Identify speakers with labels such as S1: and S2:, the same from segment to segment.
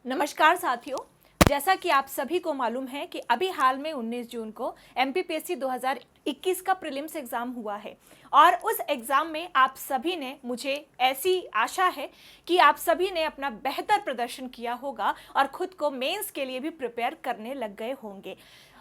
S1: नमस्कार साथियों। जैसा कि आप सभी को मालूम है कि अभी हाल में 19 जून को एमपीपीएससी 2021 का प्रीलिम्स एग्ज़ाम हुआ है और उस एग्ज़ाम में आप सभी ने, मुझे ऐसी आशा है कि आप सभी ने अपना बेहतर प्रदर्शन किया होगा और खुद को मेंस के लिए भी प्रिपेयर करने लग गए होंगे।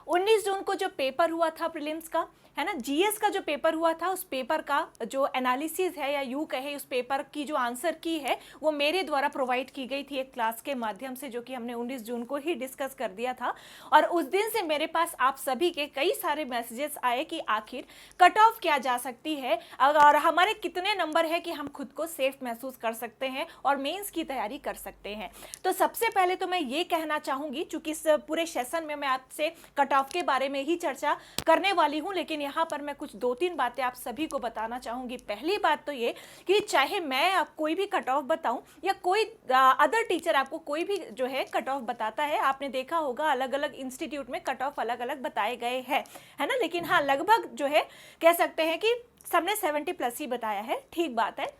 S1: 19 जून को जो पेपर हुआ था प्रीलिम्स का, है ना, जीएस का जो पेपर हुआ था, उस पेपर का जो एनालिसिस है या यूँ कहे उस पेपर की जो आंसर की है वो मेरे द्वारा प्रोवाइड की गई थी एक क्लास के माध्यम से, जो कि हमने 19 जून को ही डिस्कस कर दिया था। और उस दिन से मेरे पास आप सभी के कई सारे मैसेजेस आए कि आखिर कट ऑफ क्या जा सकती है और हमारे कितने नंबर है कि हम खुद को सेफ महसूस कर सकते हैं और मेंस की तैयारी कर सकते हैं। तो सबसे पहले तो मैं ये कहना चाहूँगी, चूँकि इस पूरे सेशन में मैं आपसे कट ऑफ के बारे में ही चर्चा करने वाली हूँ, लेकिन यहाँ पर मैं कुछ 2-3 बातें आप सभी को बताना चाहूँगी। पहली बात तो ये कि चाहे मैं आप कोई भी कट ऑफ बताऊँ या कोई अदर टीचर आपको कोई भी जो है कट ऑफ बताता है, आपने देखा होगा अलग अलग इंस्टीट्यूट में कट ऑफ अलग अलग बताए गए हैं, है ना। लेकिन हाँ, लगभग जो है कह सकते हैं कि सबने 70+ ही बताया है, ठीक बात है।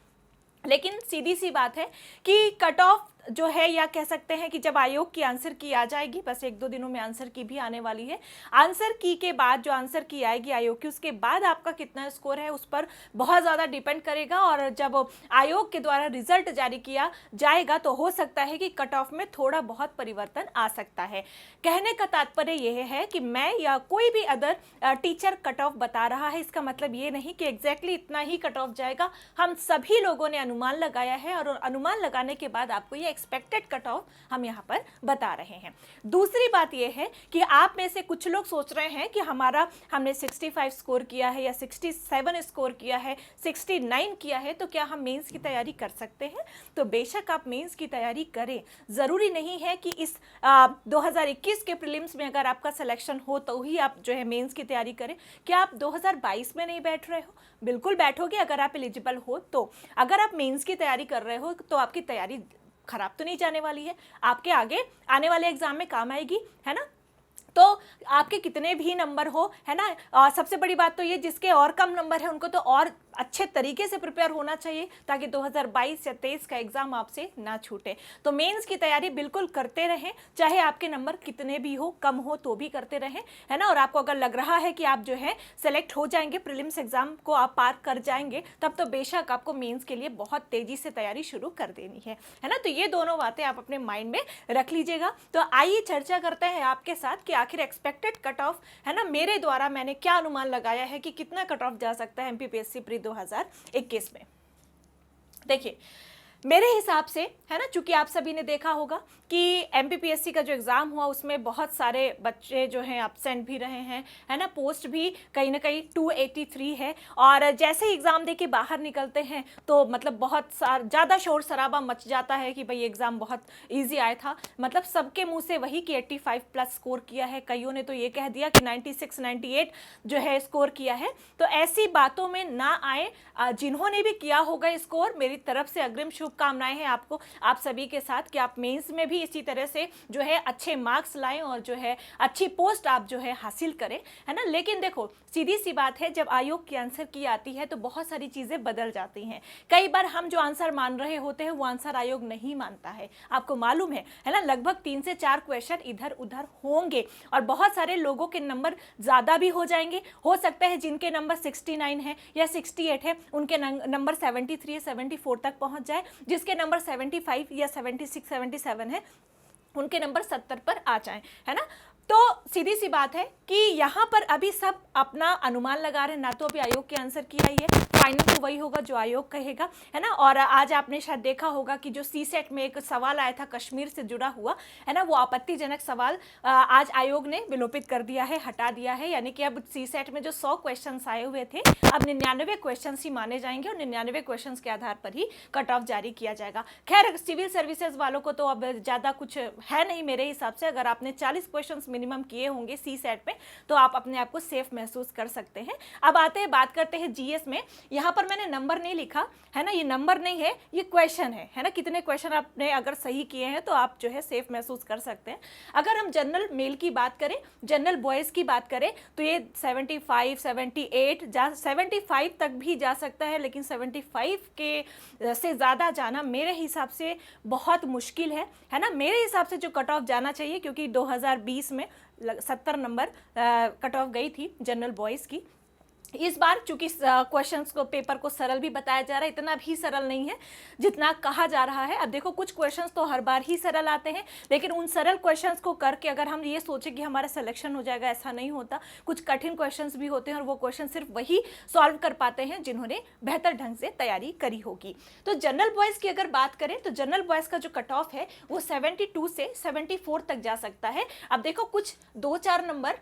S1: लेकिन सीधी सी बात है कि कट ऑफ जो है, या कह सकते हैं कि जब आयोग की आंसर की आ जाएगी, बस 1-2 दिनों में आंसर की भी आने वाली है, आंसर की के बाद जो आंसर की आएगी आयोग की, उसके बाद आपका कितना स्कोर है उस पर बहुत ज़्यादा डिपेंड करेगा। और जब आयोग के द्वारा रिजल्ट जारी किया जाएगा तो हो सकता है कि कट ऑफ में थोड़ा बहुत परिवर्तन आ सकता है। कहने का तात्पर्य यह है कि मैं या कोई भी अदर टीचर कट ऑफ बता रहा है, इसका मतलब ये नहीं कि एग्जैक्टली इतना ही कट ऑफ जाएगा। हम सभी लोगों ने अनुमान लगाया है और अनुमान लगाने के बाद आपको ये एक्सपेक्टेड कट ऑफ हम यहाँ पर बता रहे हैं। दूसरी बात यह है कि आप में से कुछ लोग सोच रहे हैं कि हमने 65 स्कोर किया है या 67 स्कोर किया है, 69 किया है, तो क्या हम मेंस की तैयारी कर सकते हैं? तो बेशक आप मेंस की तैयारी करें। ज़रूरी नहीं है कि इस 2021 के प्रीलिम्स में अगर आपका सिलेक्शन हो तो ही आप जो है मेंस की तैयारी करें। क्या आप 2022 में नहीं बैठ रहे हो? बिल्कुल बैठोगे अगर आप एलिजिबल हो तो। अगर आप मेंस की तैयारी कर रहे हो तो आपकी तैयारी खराब तो नहीं जाने वाली है, आपके आगे आने वाले एग्जाम में काम आएगी, है ना। तो आपके कितने भी नंबर हो, है ना, सबसे बड़ी बात तो ये, जिसके और कम नंबर है उनको तो और अच्छे तरीके से प्रिपेयर होना चाहिए ताकि 2022 या 23 का एग्जाम आपसे ना छूटे। तो मेंस की तैयारी बिल्कुल करते रहें, चाहे आपके नंबर कितने भी हो, कम हो तो भी करते रहें, है ना। और आपको अगर लग रहा है कि आप जो है सेलेक्ट हो जाएंगे, प्रीलिम्स एग्जाम को आप पार कर जाएंगे, तब तो बेशक आपको मेंस के लिए बहुत तेजी से तैयारी शुरू कर देनी है ना। तो ये दोनों बातें आप अपने माइंड में रख लीजिएगा। तो आइए चर्चा करते हैं आपके साथ कि आखिर एक्सपेक्टेड कट ऑफ, है ना, मेरे द्वारा मैंने क्या अनुमान लगाया है कि कितना कट ऑफ जा सकता है एमपीपीएससी प्री 2021 में। देखिए, मेरे हिसाब से, है ना, चूंकि आप सभी ने देखा होगा कि एमपीपीएससी का जो एग्ज़ाम हुआ उसमें बहुत सारे बच्चे जो हैं एब्सेंट भी रहे हैं, है ना। पोस्ट भी कहीं ना कहीं 283 है और जैसे ही एग्ज़ाम दे के बाहर निकलते हैं तो मतलब बहुत ज़्यादा शोर शराबा मच जाता है कि भाई एग्ज़ाम बहुत ईजी आया था। मतलब सबके मुंह से वही कि 85+ स्कोर किया है, कईयों ने तो ये कह दिया कि 96 98 जो है स्कोर किया है। तो ऐसी बातों में ना आए। जिन्होंने भी किया होगा स्कोर, मेरी तरफ से अग्रिम शुभकामनाएं हैं आपको, आप सभी के साथ, कि आप मेंस में भी इसी तरह से जो है अच्छे मार्क्स लाएं और जो है अच्छी पोस्ट आप जो है हासिल करें, है ना। लेकिन देखो, सीधी सी बात है, जब आयोग की आंसर की आती है तो बहुत सारी चीज़ें बदल जाती हैं। कई बार हम जो आंसर मान रहे होते हैं वो आंसर आयोग नहीं मानता है, आपको मालूम है ना। लगभग 3 से 4 क्वेश्चन इधर उधर होंगे और बहुत सारे लोगों के नंबर ज़्यादा भी हो जाएंगे। हो सकता है जिनके नंबर 69 है या 68 है उनके नंबर 73 या 74 तक पहुंच जाए, जिसके नंबर 75 या 76 77 है उनके नंबर 70 पर आ जाएं, है ना। तो सीधी सी बात है कि यहाँ पर अभी सब अपना अनुमान लगा रहे हैं, ना तो अभी आयोग की आंसर की आई है, फाइनल तो वही होगा जो आयोग कहेगा, है ना। और आज आपने शायद देखा होगा कि जो सीसेट में एक सवाल आया था कश्मीर से जुड़ा हुआ, है ना, वो आपत्तिजनक सवाल आज आयोग ने विलोपित कर दिया है, हटा दिया है। यानी कि अब सीसेट में जो 100 क्वेश्चन आए हुए थे, अब 99 क्वेश्चन ही माने जाएंगे और 99 क्वेश्चन के आधार पर ही कट ऑफ जारी किया जाएगा। खैर, सिविल सर्विसेज वालों को तो अब ज़्यादा कुछ है नहीं मेरे हिसाब से। अगर आपने 40 क्वेश्चन मिनिमम किए होंगे सी सेट में तो आप अपने आप को सेफ महसूस कर सकते हैं। अब आते हैं, बात करते हैं जीएस में। यहाँ पर मैंने नंबर नहीं लिखा है ना, ये नंबर नहीं है, ये क्वेश्चन है ना। कितने क्वेश्चन आपने अगर सही किए हैं तो आप जो है सेफ महसूस कर सकते हैं। अगर हम जनरल मेल की बात करें, जनरल बॉयज़ की बात करें तो ये 75, 78 75 तक भी जा सकता है, लेकिन 75 के से ज़्यादा जाना मेरे हिसाब से बहुत मुश्किल है ना। मेरे हिसाब से जो कट ऑफ जाना चाहिए, क्योंकि 2020 में 70 नंबर कट ऑफ गई थी जनरल बॉयज़ की। इस बार चूंकि क्वेश्चंस को, पेपर को सरल भी बताया जा रहा है, इतना भी सरल नहीं है जितना कहा जा रहा है। अब देखो, कुछ क्वेश्चंस तो हर बार ही सरल आते हैं, लेकिन उन सरल क्वेश्चंस को करके अगर हम ये सोचें कि हमारा सिलेक्शन हो जाएगा, ऐसा नहीं होता। कुछ कठिन क्वेश्चंस भी होते हैं और वो क्वेश्चन सिर्फ वही सॉल्व कर पाते हैं जिन्होंने बेहतर ढंग से तैयारी करी होगी। तो जनरल बॉयज़ की अगर बात करें तो जनरल बॉयज़ का जो कट ऑफ है वो 72 से 74 तक जा सकता है। अब देखो, कुछ 2-4 नंबर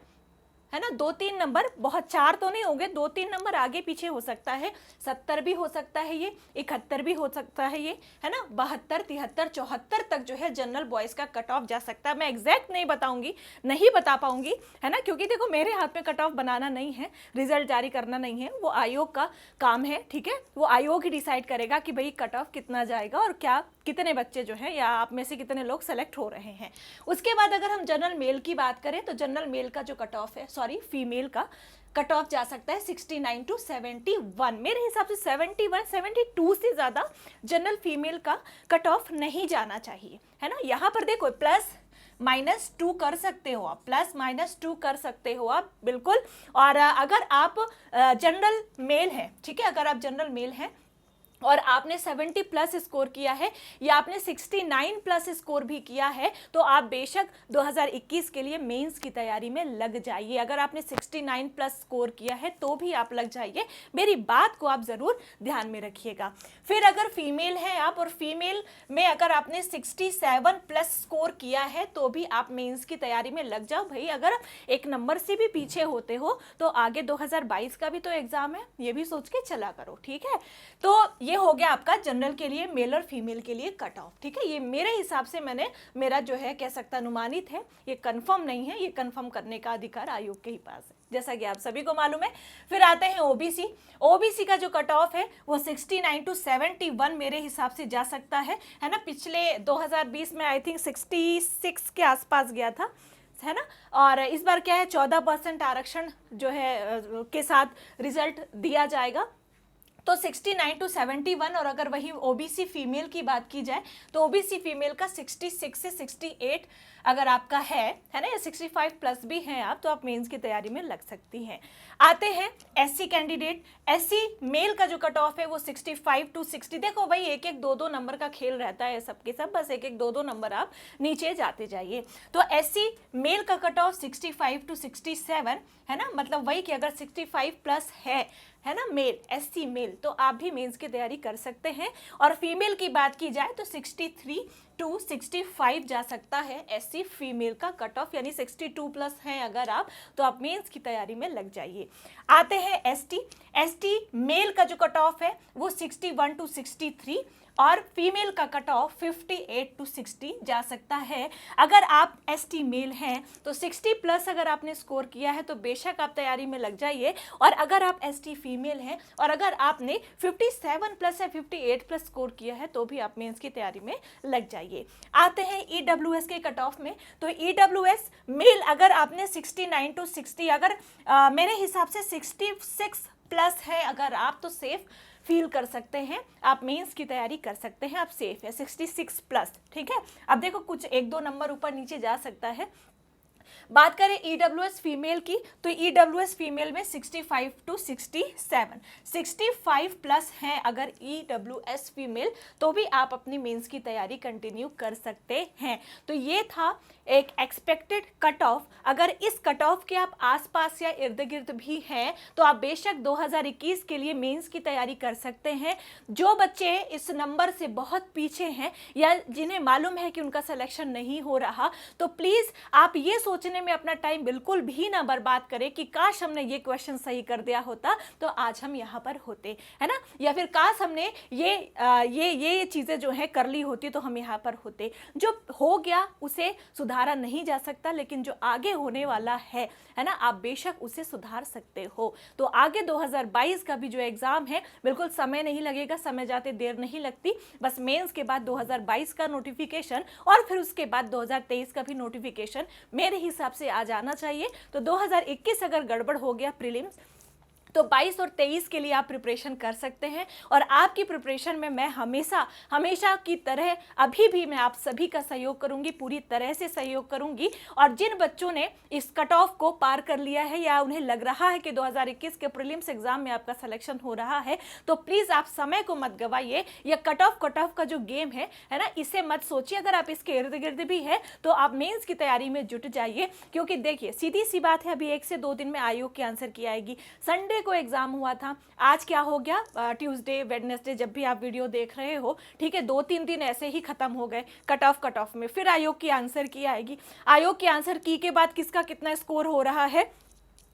S1: है ना, 2-3 नंबर, बहुत 4 तो नहीं होंगे, 2-3 नंबर आगे पीछे हो सकता है। 70 भी हो सकता है ये, 71 भी हो सकता है ये, है ना। 72, 73, 74 तक जो है जनरल बॉयज़ का कट ऑफ जा सकता है। मैं एग्जैक्ट नहीं बताऊंगी, नहीं बता पाऊंगी, है ना, क्योंकि देखो मेरे हाथ में कट ऑफ बनाना नहीं है, रिजल्ट जारी करना नहीं है, वो आयोग का काम है, ठीक है। वो आयोग ही डिसाइड करेगा कि भाई कट ऑफ कितना जाएगा और क्या, कितने बच्चे जो हैं या आप में से कितने लोग सेलेक्ट हो रहे हैं। उसके बाद अगर हम जनरल मेल की बात करें तो जनरल मेल का जो कट ऑफ है, सॉरी फीमेल का कट ऑफ जा सकता है 69 to 71। मेरे हिसाब से 71, 72 से ज़्यादा जनरल फीमेल का कट ऑफ नहीं जाना चाहिए, है ना। यहाँ पर देखो +-2 कर सकते हो आप, +-2 कर सकते हो आप, बिल्कुल। और अगर आप जनरल मेल हैं, ठीक है, अगर आप जनरल मेल हैं और आपने 70 प्लस स्कोर किया है या आपने 69 प्लस स्कोर भी किया है, तो आप बेशक 2021 के लिए मेंस की तैयारी में लग जाइए। अगर आपने 69 प्लस स्कोर किया है तो भी आप लग जाइए, मेरी बात को आप ज़रूर ध्यान में रखिएगा। फिर अगर फीमेल हैं आप और फीमेल में अगर आपने 67 प्लस स्कोर किया है तो भी आप मेंस की तैयारी में लग जाओ भाई। अगर एक नंबर से भी पीछे होते हो तो आगे 2022 का भी तो एग्ज़ाम है, ये भी सोच के चला करो, ठीक है। तो ये हो गया आपका जनरल के लिए, मेल और फीमेल के लिए कट ऑफ, ठीक है। ये मेरे हिसाब से मेरा जो है कह सकता अनुमानित है, ये कंफर्म नहीं है, ये कंफर्म करने का अधिकार आयोग के ही पास है, जैसा कि आप सभी को मालूम है। फिर आते हैं ओबीसी का जो कट ऑफ है वो 69 to 71 मेरे हिसाब से जा सकता है ना। पिछले 2020 में आई थिंक 66 के आसपास गया था, है ना। और इस बार क्या है, 14% आरक्षण जो है के साथ रिजल्ट दिया जाएगा, तो 69 to 71। और अगर वही ओबीसी फीमेल की बात की जाए तो ओबीसी फीमेल का 66 से 68 अगर आपका है ना, या 65 प्लस भी हैं आप, तो आप मेंस की तैयारी में लग सकती हैं। आते हैं एससी कैंडिडेट, एससी मेल का जो कट ऑफ है वो 65 to 60। देखो भाई, 1-1, 2-2 नंबर का खेल रहता है सबके सब, बस 1-1, 2-2 नंबर आप नीचे जाते जाइए। तो एससी मेल का कट ऑफ 65 to 67 है ना, मतलब वही कि अगर 65 प्लस है ना मेल, एससी मेल, तो आप भी मेंस की तैयारी कर सकते हैं। और फीमेल की बात की जाए तो 63 to 65 जा सकता है एससी फीमेल का कट ऑफ, यानी 62 प्लस हैं अगर आप, तो आप मेंस की तैयारी में लग जाइए। आते हैं एसटी मेल का जो कट ऑफ है वो 61 to 63 और फीमेल का कट ऑफ 58 to 60 जा सकता है। अगर आप एसटी मेल हैं तो 60 प्लस अगर आपने स्कोर किया है तो बेशक आप तैयारी में लग जाइए, और अगर आप एसटी फीमेल हैं और अगर आपने 57 प्लस या 58 प्लस स्कोर किया है तो भी आप मेंस की तैयारी में लग जाइए। आते हैं ईडब्ल्यूएस के कट ऑफ में, तो ईडब्ल्यूएस मेल अगर आपने 69 to 60, अगर मेरे हिसाब से 66 प्लस है अगर आप, तो सेफ फील कर सकते हैं, आप मेंस की तैयारी कर सकते हैं, आप सेफ है 66 प्लस, ठीक है। अब देखो, कुछ 1-2 नंबर ऊपर नीचे जा सकता है। बात करें ईडब्ल्यूएस फीमेल की, तो ईडब्ल्यूएस फीमेल में 65 to 67, 65 प्लस हैं अगर ईडब्ल्यूएस फीमेल, तो भी आप अपनी मेंस की तैयारी कंटिन्यू कर सकते हैं। तो ये था एक एक्सपेक्टेड कट ऑफ। अगर इस कट ऑफ के आप आसपास या इर्द गिर्द भी हैं तो आप बेशक 2021 के लिए मेंस की तैयारी कर सकते हैं। जो बच्चे इस नंबर से बहुत पीछे हैं या जिन्हें मालूम है कि उनका सिलेक्शन नहीं हो रहा, तो प्लीज़ आप ये सोच सोचने में अपना टाइम बिल्कुल भी ना बर्बाद करें कि काश हमने ये क्वेश्चन सही कर दिया होता तो आज हम यहाँ पर होते, है ना, या फिर काश हमने ये चीज़ें जो है कर ली होती तो हम यहाँ पर होते। जो हो गया उसे सुधारा नहीं जा सकता, लेकिन जो आगे होने वाला है ना, आप बेशक उसे सुधार सकते हो। तो आगे 2022 का भी जो एग्जाम है बिल्कुल समय नहीं लगेगा, समय जाते देर नहीं लगती। बस मेंस के बाद 2022 का नोटिफिकेशन और फिर उसके बाद 2023 का भी नोटिफिकेशन मेरे हिसाब से आ जाना चाहिए। तो 2021 अगर गड़बड़ हो गया प्रीलिम्स तो 22 और 23 के लिए आप प्रिपरेशन कर सकते हैं। और आपकी प्रिपरेशन में मैं हमेशा की तरह अभी भी मैं आप सभी का सहयोग करूंगी, पूरी तरह से सहयोग करूंगी। और जिन बच्चों ने इस कट ऑफ को पार कर लिया है या उन्हें लग रहा है कि 2021 के प्रीलिम्स एग्जाम में आपका सिलेक्शन हो रहा है, तो प्लीज़ आप समय को मत गवाइए। यह कट ऑफ का जो गेम है ना, इसे मत सोचिए। अगर आप इसके इर्द गिर्द भी है तो आप मेंस की तैयारी में जुट जाइए, क्योंकि देखिए सीधी सी बात है, अभी 1 से 2 दिन में आयोग की आंसर की आएगी। संडे को एग्जाम हुआ था, आज क्या हो गया, ट्यूसडे वेडनेसडे जब भी आप वीडियो देख रहे हो, ठीक है, 2-3 दिन ऐसे ही खत्म हो गए कट ऑफ में। फिर आयोग की आंसर की आएगी, आयोग की आंसर की के बाद किसका कितना स्कोर हो रहा है,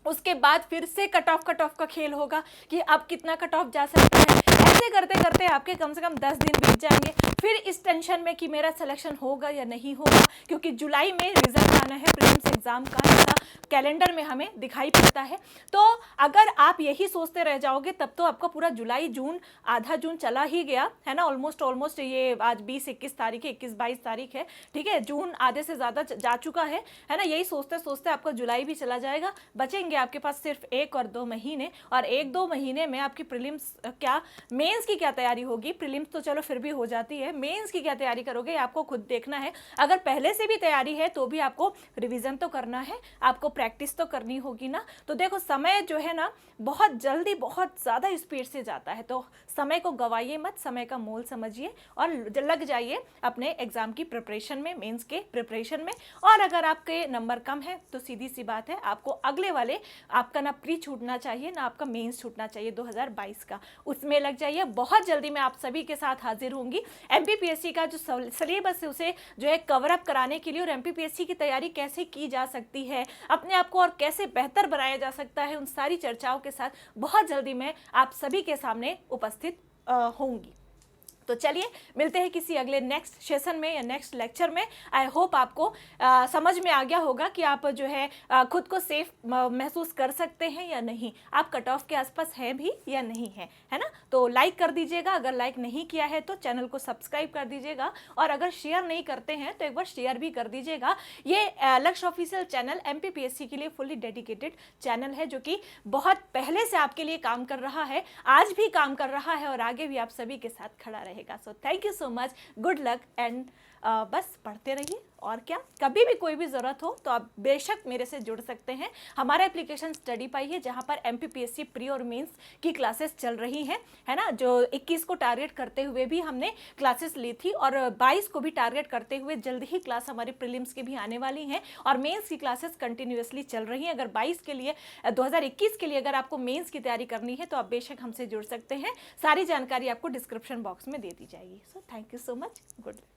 S1: उसके बाद फिर से कट ऑफ का खेल होगा कि अब कितना कट ऑफ जा सकता है। ऐसे करते करते आपके कम से कम 10 दिन बीत जाएंगे। फिर इस टेंशन में कि मेरा सिलेक्शन होगा या नहीं होगा, क्योंकि जुलाई में रिजल्ट आना है प्रीलिम्स एग्जाम का, ऐसा कैलेंडर में हमें दिखाई पड़ता है। तो अगर आप यही सोचते रह जाओगे तब तो आपका पूरा जुलाई, जून, आधा जून चला ही गया है ना, ऑलमोस्ट ये आज 20-21 तारीख है, 21-22 तारीख है, ठीक है, जून आधे से ज़्यादा जा चुका है ना। यही सोचते सोचते आपका जुलाई भी चला जाएगा। बचेंगे आपके पास सिर्फ 1 और 2 महीने, और 1-2 महीने में आपकी प्रीलिम्स क्या, मेंस की क्या तैयारी होगी। प्रीलिम्स तो चलो फिर भी हो जाती है, मेंस की क्या तैयारी करोगे आपको खुद देखना है। अगर पहले से भी तैयारी है तो भी आपको रिवीजन तो करना है, आपको प्रैक्टिस तो करनी होगी ना। तो देखो समय जो है ना बहुत जल्दी बहुत ज़्यादा स्पीड से जाता है, तो समय को गवाइए मत, समय का मोल समझिए और लग जाइए अपने एग्जाम की प्रिपरेशन में, मेंस के प्रिपरेशन में। और अगर आपके नंबर कम है तो सीधी सी बात है, आपको अगले वाले, आपका ना प्री छूटना चाहिए ना आपका मेंस छूटना चाहिए 2022 का, उसमें लग जाइए। बहुत जल्दी मैं आप सभी के साथ हाजिर होंगी। एमपीपीएससी का जो सिलेबस है उसे जो है कवर अप कराने के लिए, और एमपीपीएससी की तैयारी कैसे की जा सकती है, अपने आप को और कैसे बेहतर बनाया जा सकता है, उन सारी चर्चाओं के साथ बहुत जल्दी मैं आप सभी के सामने उपस्थित होंगी। तो चलिए मिलते हैं किसी अगले नेक्स्ट सेशन में या नेक्स्ट लेक्चर में। आई होप आपको समझ में आ गया होगा कि आप जो है खुद को सेफ महसूस कर सकते हैं या नहीं, आप कट ऑफ के आसपास हैं भी या नहीं है, है ना। तो लाइक कर दीजिएगा, अगर लाइक नहीं किया है तो चैनल को सब्सक्राइब कर दीजिएगा, और अगर शेयर नहीं करते हैं तो एक बार शेयर भी कर दीजिएगा। ये लक्ष्य ऑफिशियल चैनल एमपीपीएससी के लिए फुल्ली डेडिकेटेड चैनल है, जो कि बहुत पहले से आपके लिए काम कर रहा है, आज भी काम कर रहा है और आगे भी आप सभी के साथ खड़ा रहेगा। So thank you so much, good luck and बस पढ़ते रहिए। और क्या, कभी भी कोई भी ज़रूरत हो तो आप बेशक मेरे से जुड़ सकते हैं। हमारा एप्लीकेशन स्टडी पाई है, जहां पर एमपीपीएससी प्री और मेंस की क्लासेस चल रही हैं, है ना। जो 21 को टारगेट करते हुए भी हमने क्लासेस ली थी, और 22 को भी टारगेट करते हुए जल्द ही क्लास हमारी प्रीलिम्स की भी आने वाली हैं, और मेंस की क्लासेस कंटिन्यूअसली चल रही हैं। अगर 22 के लिए 2021 के लिए अगर आपको मेंस की तैयारी करनी है तो आप बेशक हमसे जुड़ सकते हैं। सारी जानकारी आपको डिस्क्रिप्शन बॉक्स में दे दी जाएगी। So thank you so much, good luck.